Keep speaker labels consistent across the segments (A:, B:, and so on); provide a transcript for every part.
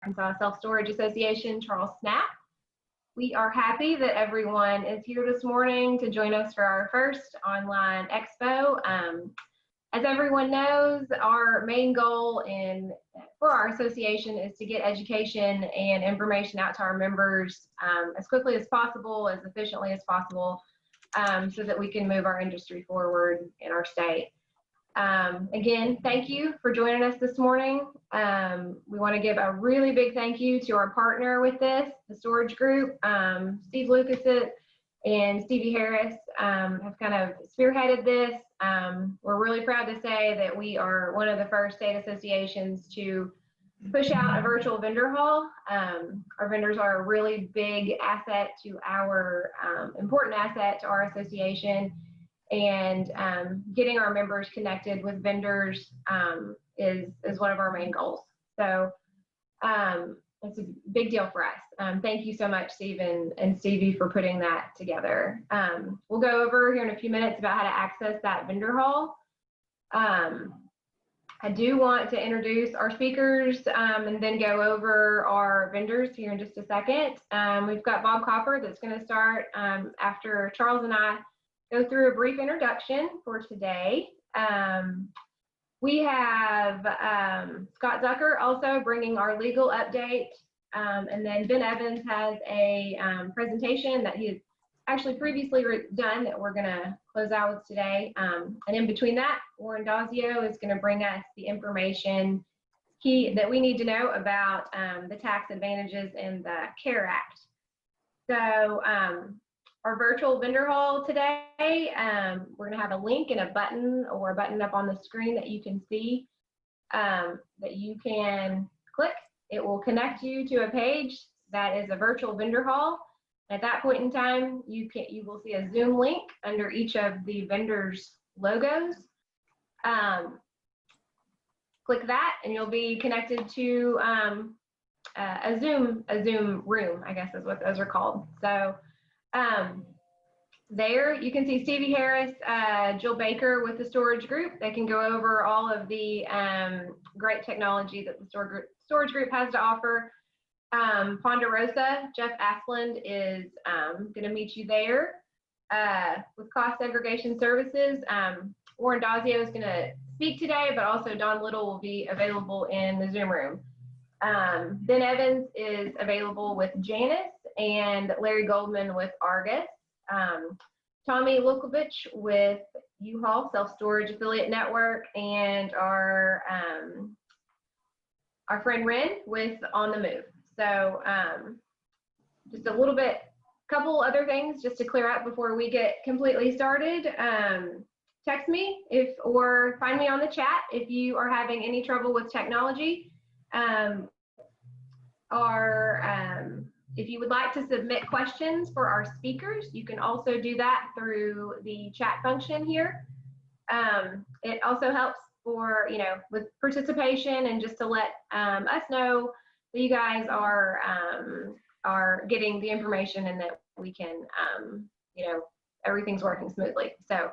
A: Arkansas Self-Storage Association, Charles Snap. We are happy that everyone is here this morning to join us for our first online expo. As everyone knows, our main goal for our association is to get education and information out to our members as quickly as possible, as efficiently as possible, so that we can move our industry forward in our state. Again, thank you for joining us this morning. We want to give a really big thank you to our partner with this, the Storage Group. Steve Lucas and Stevie Harris have kind of spearheaded this. We're really proud to say that we are one of the first state associations to push out a virtual vendor hall. Our vendors are a really big asset to our, important asset to our association. And getting our members connected with vendors is one of our main goals. So it's a big deal for us. Thank you so much, Steve and Stevie, for putting that together. We'll go over here in a few minutes about how to access that vendor hall. I do want to introduce our speakers and then go over our vendors here in just a second. We've got Bob Copper that's going to start after Charles and I go through a brief introduction for today. We have Scott Zucker also bringing our legal update. And then Ben Evans has a presentation that he's actually previously done that we're gonna close out with today. And in between that, Warren Dazio is gonna bring us the information that we need to know about the tax advantages in the CARE Act. So, our virtual vendor hall today, we're going to have a link and a button up on the screen that you can see that you can click. It will connect you to a page that is a virtual vendor hall. At that point in time, you will see a Zoom link under each of the vendors' logos. Click that and you'll be connected to a Zoom room, I guess is what those are called. So there you can see Stevie Harris, Jill Baker with the Storage Group. They can go over all of the great technology that the Storage Group has to offer. Ponderosa, Jeff Asplund is going to meet you there with cost segregation services. Warren Dazio is going to speak today, but also Don Little will be available in the Zoom room. Ben Evans is available with Janice and Larry Goldman with Argus. Tommy Lukovich with U-Haul Self-Storage Affiliate Network, and our friend Ren with On the Move. So just a couple other things just to clear up before we get completely started. Text me or find me on the chat if you are having any trouble with technology. If you would like to submit questions for our speakers, you can also do that through the chat function here. It also helps for, with participation and just to let us know that you guys are getting the information and that we can, everything's working smoothly. So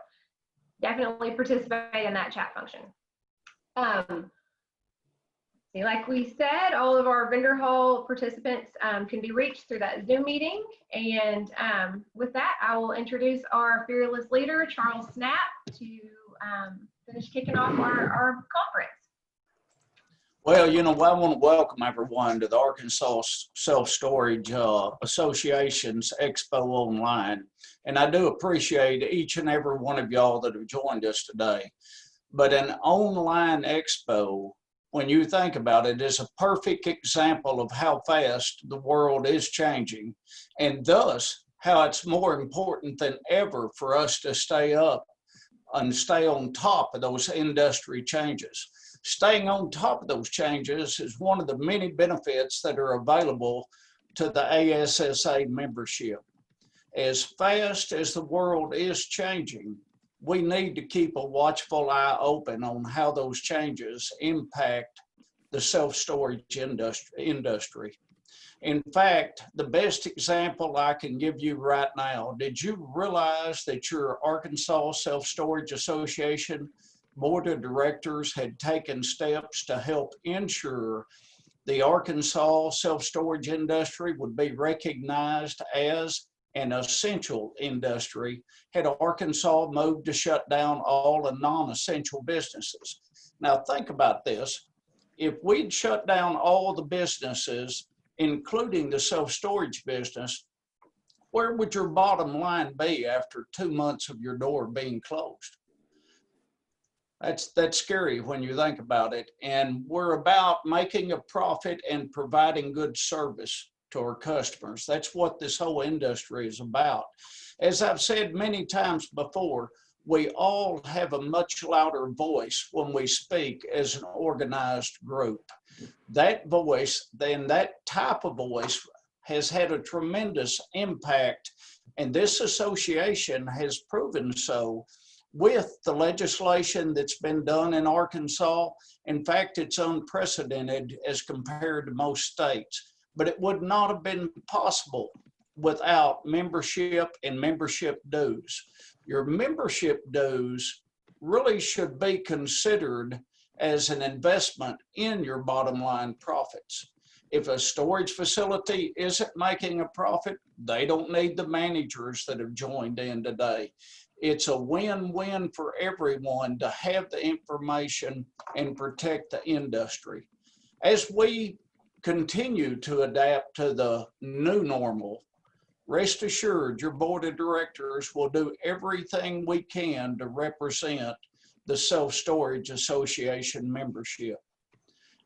A: definitely participate in that chat function. Like we said, all of our vendor hall participants can be reached through that Zoom meeting. And with that, I will introduce our fearless leader, Charles Snap, to finish kicking off our conference.
B: Well, I want to welcome everyone to the Arkansas Self-Storage Association's Expo Online. And I do appreciate each and every one of y'all that have joined us today. But an online expo, when you think about it, is a perfect example of how fast the world is changing, and thus how it's more important than ever for us to stay up and stay on top of those industry changes. Staying on top of those changes is one of the many benefits that are available to the ARSSA membership. As fast as the world is changing, we need to keep a watchful eye open on how those changes impact the self-storage industry. In fact, the best example I can give you right now, did you realize that your Arkansas Self-Storage Association Board of Directors had taken steps to help ensure the Arkansas self-storage industry would be recognized as an essential industry had Arkansas moved to shut down all the non-essential businesses. Now think about this. If we'd shut down all the businesses, including the self-storage business, where would your bottom line be after 2 months of your door being closed? That's scary when you think about it. And we're about making a profit and providing good service to our customers. That's what this whole industry is about. As I've said many times before, we all have a much louder voice when we speak as an organized group. That voice, then that type of voice, has had a tremendous impact, and this association has proven so with the legislation that's been done in Arkansas. In fact, it's unprecedented as compared to most states, but it would not have been possible without membership and membership dues. Your membership dues really should be considered as an investment in your bottom line profits. If a storage facility isn't making a profit, they don't need the managers that have joined in today. It's a win-win for everyone to have the information and protect the industry. As we continue to adapt to the new normal, rest assured your board of directors will do everything we can to represent the Self-Storage Association membership.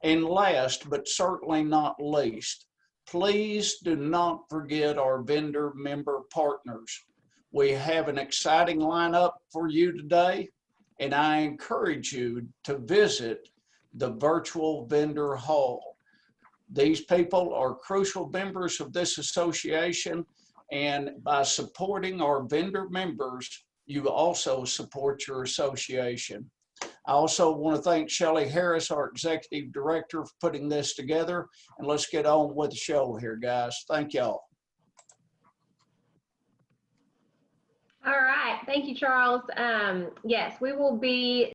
B: And last, but certainly not least, please do not forget our vendor member partners. We have an exciting lineup for you today, and I encourage you to visit the virtual vendor hall. These people are crucial members of this association, and by supporting our vendor members, you also support your association. I also want to thank Shelley Harris, our executive director, for putting this together. And let's get on with the show here, guys. Thank y'all.
A: All right. Thank you, Charles. Yes, we will be